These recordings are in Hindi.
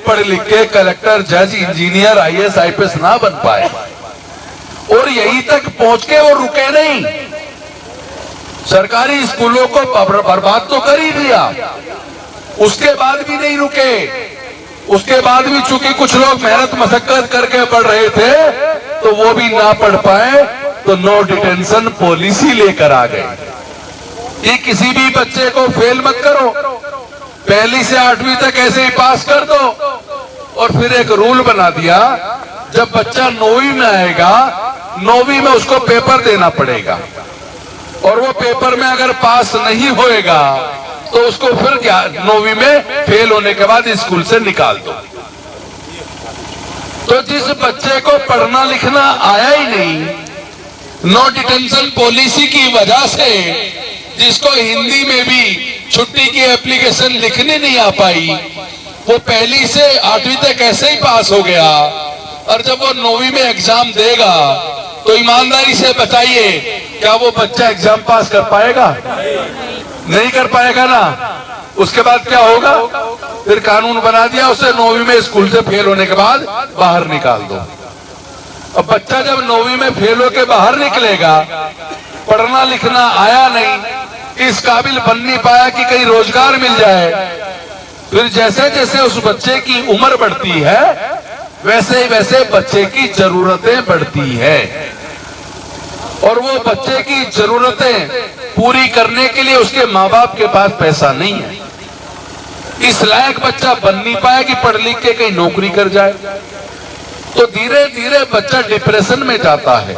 पढ़ लिख के कलेक्टर, जज, इंजीनियर, आईएएस, आईपीएस ना बन पाए, और यहीं तक पहुंच के वो रुके नहीं, सरकारी स्कूलों को बर्बाद तो कर ही दिया, उसके बाद भी नहीं रुके। उसके बाद भी चूंकि कुछ लोग मेहनत मशक्कत करके पढ़ रहे थे तो वो भी ना पढ़ पाए, तो नो डिटेंशन पॉलिसी लेकर आ गए कि किसी भी बच्चे को फेल मत करो, पहली से 8वीं तक ऐसे ही पास कर दो। और फिर एक रूल बना दिया, जब बच्चा 9वीं में आएगा, 9वीं में उसको पेपर देना पड़ेगा, और वो पेपर में अगर पास नहीं होएगा तो उसको फिर क्या, 9वीं में फेल होने के बाद स्कूल से निकाल दो। तो जिस बच्चे को पढ़ना लिखना आया ही नहीं, नो डिटेंशन पॉलिसी की वजह से, जिसको हिंदी में भी छुट्टी की एप्लीकेशन लिखनी नहीं आ पाई, वो पहली से 8वीं तक ऐसे ही पास हो गया, और जब वो 9वीं में एग्जाम देगा तो ईमानदारी से बताइए, क्या वो बच्चा एग्जाम पास कर पाएगा? नहीं कर पाएगा ना। उसके बाद क्या होगा? फिर कानून बना दिया, उसे 9वीं में स्कूल से फेल होने के बाद बाहर निकाल दो। अब बच्चा जब 9वीं में फेल होकर बाहर निकलेगा, पढ़ना लिखना आया नहीं, इस काबिल बन नहीं पाया कि कहीं रोजगार मिल जाए, फिर जैसे जैसे उस बच्चे की उम्र बढ़ती है वैसे वैसे बच्चे की जरूरतें बढ़ती है, और वो बच्चे की जरूरतें पूरी करने के लिए उसके माँ बाप के पास पैसा नहीं है, इस लायक बच्चा बन नहीं पाया कि पढ़ लिख के कहीं नौकरी कर जाए, तो धीरे धीरे बच्चा डिप्रेशन में जाता है,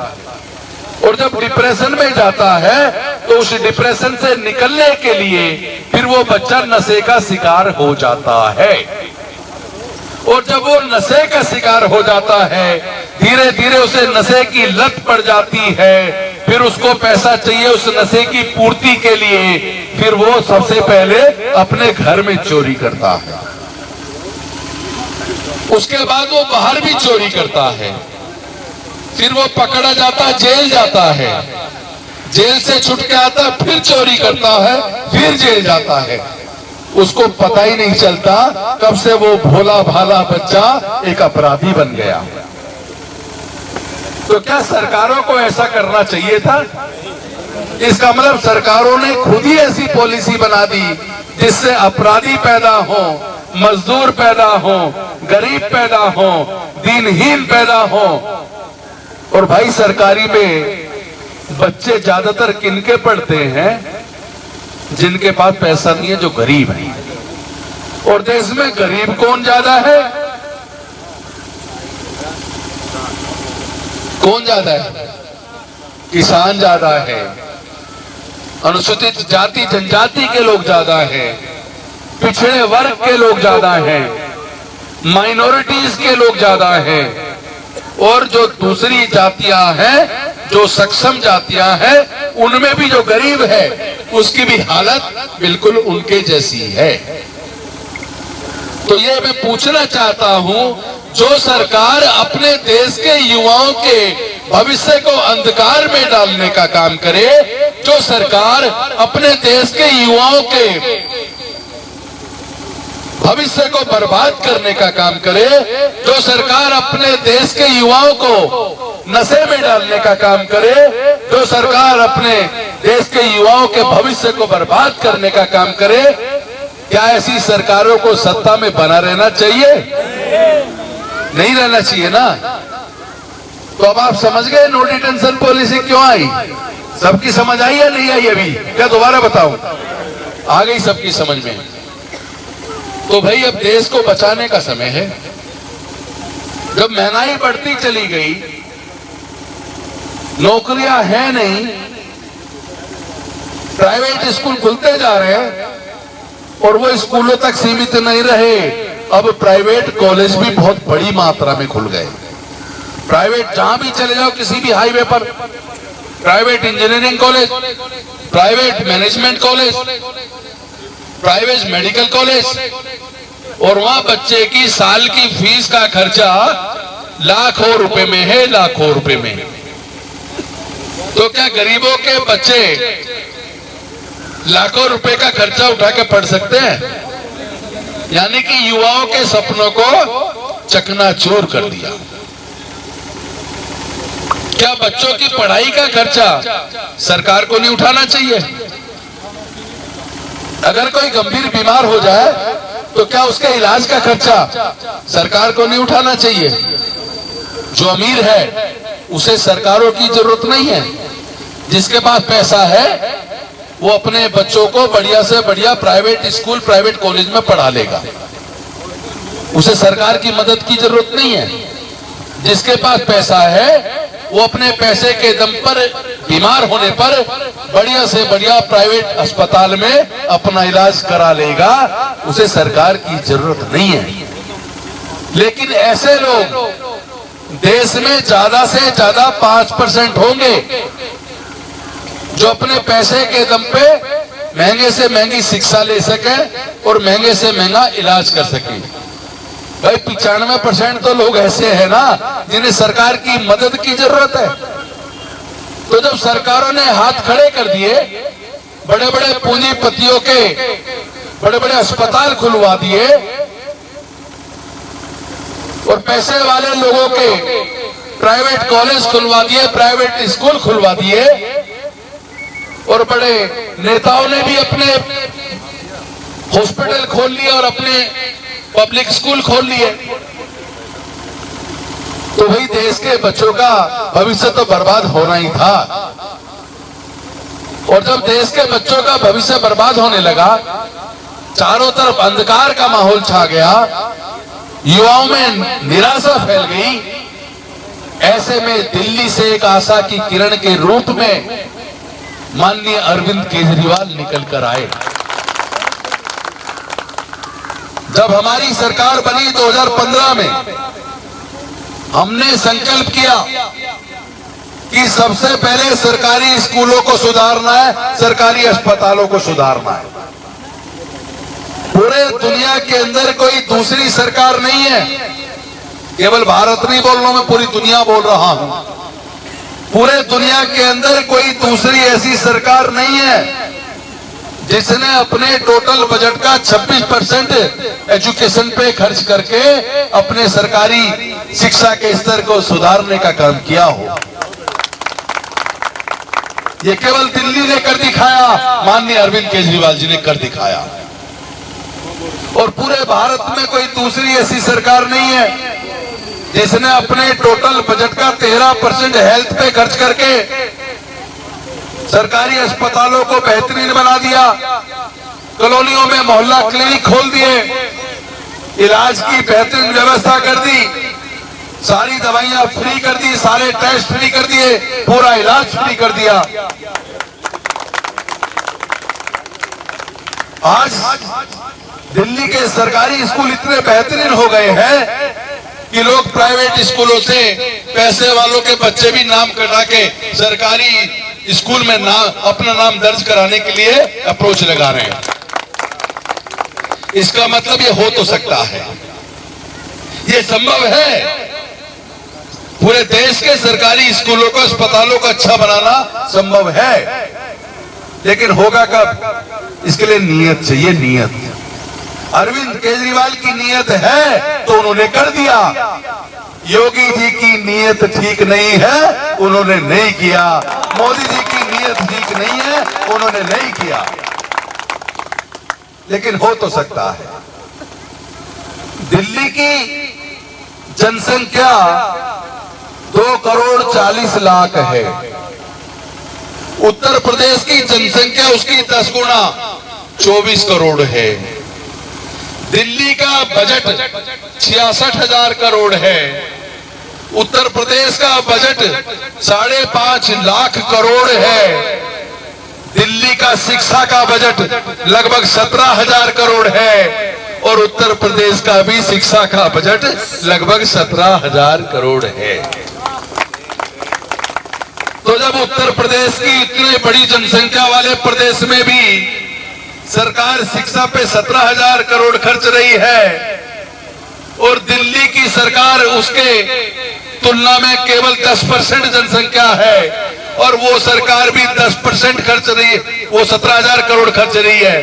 और जब डिप्रेशन में जाता है तो उस डिप्रेशन से निकलने के लिए फिर वो बच्चा नशे का शिकार हो जाता है, और जब वो नशे का शिकार हो जाता है, धीरे धीरे उसे नशे की लत पड़ जाती है, फिर उसको पैसा चाहिए उस नशे की पूर्ति के लिए, फिर वो सबसे पहले अपने घर में चोरी करता है, उसके बाद वो बाहर भी चोरी करता है, फिर वो पकड़ा जाता, जेल जाता है, जेल से छूट के आता, फिर चोरी करता है, फिर जेल जाता है, उसको पता ही नहीं चलता कब से वो भोला भाला बच्चा एक अपराधी बन गया। तो क्या सरकारों को ऐसा करना चाहिए था? इसका मतलब सरकारों ने खुद ही ऐसी पॉलिसी बना दी जिससे अपराधी पैदा हो, मजदूर पैदा हो, गरीब पैदा हो, दीनहीन पैदा हो। और भाई सरकारी में बच्चे ज्यादातर किनके पढ़ते हैं? जिनके पास पैसा नहीं है, जो गरीब है। और देश में गरीब कौन ज्यादा है? कौन ज्यादा है? किसान ज्यादा है, अनुसूचित जाति जनजाति के लोग ज्यादा हैं, पिछड़े वर्ग के लोग ज्यादा हैं, माइनॉरिटीज के लोग ज्यादा हैं, और जो दूसरी जातियां हैं, जो सक्षम जातियां हैं, उनमें भी जो गरीब है उसकी भी हालत बिल्कुल उनके जैसी है। तो ये मैं पूछना चाहता हूं, जो सरकार अपने देश के युवाओं के भविष्य को अंधकार में डालने का काम करे, जो सरकार अपने देश के युवाओं के भविष्य को बर्बाद करने का काम करे, जो सरकार अपने देश के युवाओं को नशे में डालने का काम करे, जो सरकार अपने देश के युवाओं के भविष्य को बर्बाद करने का काम करे, क्या ऐसी सरकारों को सत्ता में बना रहना चाहिए? नहीं रहना चाहिए ना। तो अब आप समझ गए नो डिटेंशन पॉलिसी क्यों आई? सबकी समझ आई या नहीं आई? अभी क्या दोबारा बताऊं? आ गई सबकी समझ में। तो भाई अब देश को बचाने का समय है। जब महंगाई बढ़ती चली गई, नौकरियां हैं नहीं, प्राइवेट स्कूल खुलते जा रहे हैं, और वो स्कूलों तक सीमित नहीं रहे, अब प्राइवेट कॉलेज भी बहुत बड़ी मात्रा में खुल गए। प्राइवेट जहां भी चले जाओ, किसी भी हाईवे पर private engineering college, private management college, private medical college, और वहां बच्चे की साल की फीस का खर्चा लाखों रुपए में है, लाखों रुपए में। तो क्या गरीबों के बच्चे लाखों रुपए का खर्चा उठा के पढ़ सकते हैं? यानी कि युवाओं के सपनों को चकनाचूर कर दिया। क्या बच्चों की पढ़ाई का खर्चा सरकार को नहीं उठाना चाहिए? अगर कोई गंभीर बीमार हो जाए तो क्या उसके इलाज का खर्चा सरकार को नहीं उठाना चाहिए? जो अमीर है उसे सरकारों की जरूरत नहीं है। जिसके पास पैसा है वो अपने बच्चों को बढ़िया से बढ़िया प्राइवेट स्कूल, प्राइवेट कॉलेज में पढ़ा लेगा, उसे सरकार की मदद की जरूरत नहीं है। जिसके पास पैसा है वो अपने पैसे के दम पर बीमार होने पर बढ़िया से बढ़िया प्राइवेट अस्पताल में अपना इलाज करा लेगा, उसे सरकार की जरूरत नहीं है। लेकिन ऐसे लोग देश में ज्यादा से ज्यादा 5% होंगे जो अपने पैसे के दम पे महंगे से महंगी शिक्षा ले सके और महंगे से महंगा इलाज कर सके। भाई 95% तो लोग ऐसे हैं ना जिन्हें सरकार की मदद की जरूरत है। तो जब सरकारों ने हाथ खड़े कर दिए, बड़े बड़े पूंजीपतियों के बड़े बड़े अस्पताल खुलवा दिए और पैसे वाले लोगों के प्राइवेट कॉलेज खुलवा दिए, प्राइवेट स्कूल खुलवा दिए और बड़े नेताओं ने भी अपने हॉस्पिटल खोल लिए और अपने पब्लिक स्कूल खोल लिए, तो भाई देश के बच्चों का भविष्य तो बर्बाद होना ही था। और जब देश के बच्चों का भविष्य बर्बाद होने लगा, चारों तरफ अंधकार का माहौल छा गया, युवाओं में निराशा फैल गई, ऐसे में दिल्ली से एक आशा की किरण के रूप में माननीय अरविंद केजरीवाल निकल कर आए। जब हमारी सरकार बनी 2015 में, हमने संकल्प किया कि सबसे पहले सरकारी स्कूलों को सुधारना है, सरकारी अस्पतालों को सुधारना है। पूरे दुनिया के अंदर कोई दूसरी सरकार नहीं है, केवल भारत नहीं बोल रहा हूं मैं, पूरी दुनिया बोल रहा हूं। पूरे दुनिया के अंदर कोई दूसरी ऐसी सरकार नहीं है जिसने अपने टोटल बजट का 26% एजुकेशन पे खर्च करके अपने सरकारी शिक्षा के स्तर को सुधारने का काम किया हो। ये केवल दिल्ली ने कर दिखाया, माननीय अरविंद केजरीवाल जी ने कर दिखाया। और पूरे भारत में कोई दूसरी ऐसी सरकार नहीं है जिसने अपने टोटल बजट का 13% हेल्थ पे खर्च करके सरकारी अस्पतालों को बेहतरीन बना दिया, कॉलोनियों में मोहल्ला क्लिनिक खोल दिए, इलाज की बेहतरीन व्यवस्था कर दी, सारी दवाइयां फ्री कर दी, सारे टेस्ट फ्री कर दिए, पूरा इलाज फ्री कर दिया। आज दिल्ली के सरकारी स्कूल इतने बेहतरीन हो गए हैं कि लोग प्राइवेट स्कूलों से पैसे वालों के बच्चे भी नाम कटा के सरकारी स्कूल में अपना नाम दर्ज कराने के लिए अप्रोच लगा रहे हैं। इसका मतलब ये हो तो सकता है, ये संभव है, पूरे देश के सरकारी स्कूलों को, अस्पतालों को अच्छा बनाना संभव है। लेकिन होगा कब? इसके लिए नियत चाहिए, नियत। अरविंद केजरीवाल की नियत है तो उन्होंने कर दिया। योगी जी की नियत ठीक नहीं है, उन्होंने नहीं किया। मोदी जी की नियत ठीक नहीं है, उन्होंने नहीं किया। लेकिन हो तो सकता है। दिल्ली की जनसंख्या 2,40,00,000 है। उत्तर प्रदेश की जनसंख्या उसकी 10 गुना 24 करोड़ है। दिल्ली का बजट 66,000 करोड़ है। उत्तर प्रदेश का बजट 5.5 लाख करोड़ है। दिल्ली का शिक्षा का बजट लगभग 17,000 करोड़ है और उत्तर प्रदेश का भी शिक्षा का बजट लगभग 17,000 करोड़ है। तो जब उत्तर प्रदेश की इतनी बड़ी जनसंख्या वाले प्रदेश में भी सरकार शिक्षा पे 17,000 करोड़ खर्च रही है और दिल्ली की सरकार उसके तुलना में केवल 10% जनसंख्या है और वो सरकार भी 10% खर्च रही है, वो 17,000 करोड़ खर्च रही है,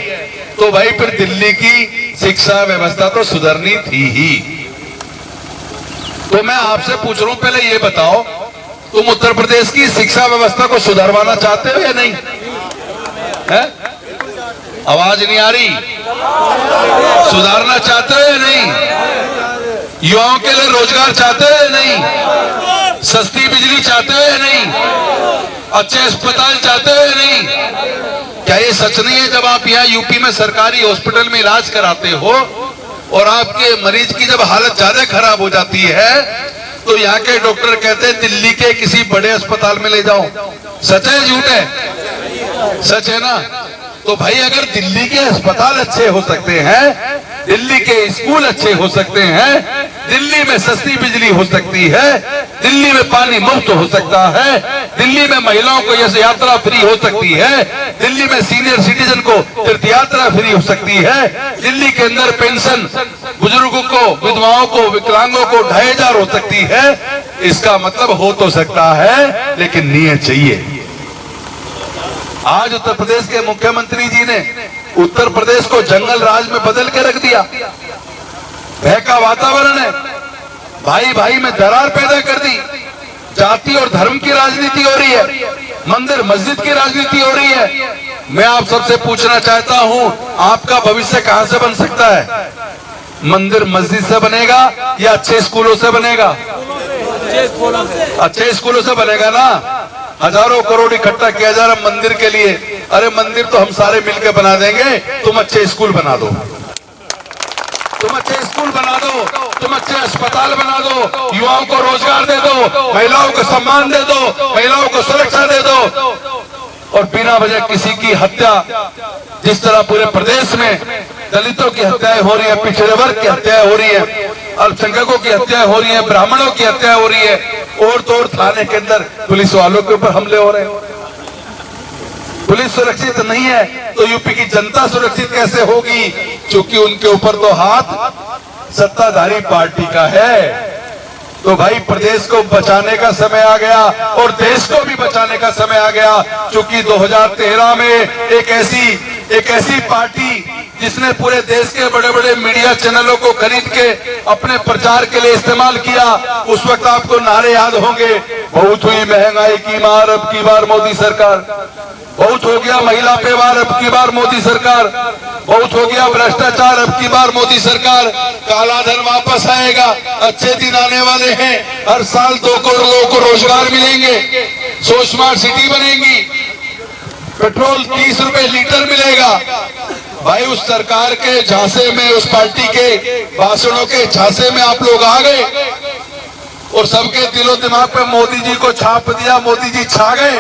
तो भाई फिर दिल्ली की शिक्षा व्यवस्था तो सुधरनी थी ही। तो मैं आपसे पूछ रहा हूं, पहले ये बताओ, तुम उत्तर प्रदेश की शिक्षा व्यवस्था को सुधारवाना चाहते हो या नहीं है? आवाज नहीं आ रही? सुधारना चाहते हो या नहीं? युवाओं के लिए रोजगार चाहते हो या नहीं? सस्ती बिजली चाहते हो या नहीं? अच्छे अस्पताल चाहते हो या नहीं? क्या ये सच नहीं है, जब आप यहाँ यूपी में सरकारी हॉस्पिटल में इलाज कराते हो और आपके मरीज की जब हालत ज्यादा खराब हो जाती है तो यहाँ के डॉक्टर कहते हैं दिल्ली के किसी बड़े अस्पताल में ले जाओ? सच है झूठ है? सच है ना? तो भाई अगर दिल्ली के अस्पताल अच्छे हो सकते हैं, दिल्ली के स्कूल अच्छे हो सकते हैं, दिल्ली में सस्ती बिजली हो सकती है, दिल्ली में पानी मुफ्त हो सकता है, दिल्ली में महिलाओं को यह यात्रा फ्री हो सकती है, दिल्ली में सीनियर सिटीजन को तीर्थ यात्रा फ्री हो सकती है, दिल्ली के अंदर पेंशन बुजुर्गों को, विधवाओं को, विकलांगों को 2500 हो सकती है, इसका मतलब हो तो सकता है लेकिन नीयत चाहिए। आज उत्तर प्रदेश के मुख्यमंत्री जी ने उत्तर प्रदेश को जंगल राज में बदल के रख दिया। भय का वातावरण है, भाई भाई में दरार पैदा कर दी, जाति और धर्म की राजनीति हो रही है, मंदिर मस्जिद की राजनीति हो रही है। मैं आप सबसे पूछना चाहता हूं, आपका भविष्य कहां से बन सकता है? मंदिर मस्जिद से बनेगा या अच्छे स्कूलों से बनेगा? अच्छे स्कूलों से बनेगा ना। हजारों करोड़ इकट्ठा किया जा रहा मंदिर के लिए। अरे मंदिर तो हम सारे मिलकर बना देंगे, तुम अच्छे स्कूल बना दो, तुम अच्छे स्कूल बना दो, तुम अच्छे अस्पताल बना दो, युवाओं को रोजगार दे दो, महिलाओं को सम्मान दे दो, महिलाओं को सुरक्षा दे दो। और बिना वजह किसी की हत्या, जिस तरह पूरे प्रदेश में दलितों की हत्याएं हो रही है, पिछड़े वर्ग की हत्याएं हो रही है, अल्पसंख्यकों की हत्याएं हो रही है, ब्राह्मणों की हत्याएं हो रही है, और तोड़ थाने के अंदर पुलिस वालों के ऊपर हमले हो रहे हैं। पुलिस सुरक्षित नहीं है तो यूपी की जनता सुरक्षित कैसे होगी? क्योंकि उनके ऊपर तो हाथ सत्ताधारी पार्टी का है। तो भाई प्रदेश को बचाने का समय आ गया और देश को भी बचाने का समय आ गया। क्योंकि 2013 में एक ऐसी पार्टी जिसने पूरे देश के बड़े बड़े मीडिया चैनलों को खरीद के अपने प्रचार के लिए इस्तेमाल किया। उस वक्त आपको नारे याद होंगे, बहुत हुई महंगाई की मार अब की बार मोदी सरकार, बहुत हो गया महिला पे वार अब की बार मोदी सरकार, बहुत हो गया भ्रष्टाचार अब की बार मोदी सरकार, काला धन वापस आएगा, अच्छे दिन आने वाले हैं, हर साल 2 करोड़ लोगों को रोजगार मिलेंगे, सो स्मार्ट सिटी बनेगी, पेट्रोल 30 रुपए लीटर मिलेगा। भाई उस सरकार के झांसे में, उस पार्टी के भाषणों के झांसे में आप लोग आ गए और सबके दिलो दिमाग पे मोदी जी को छाप दिया, मोदी जी छा गए।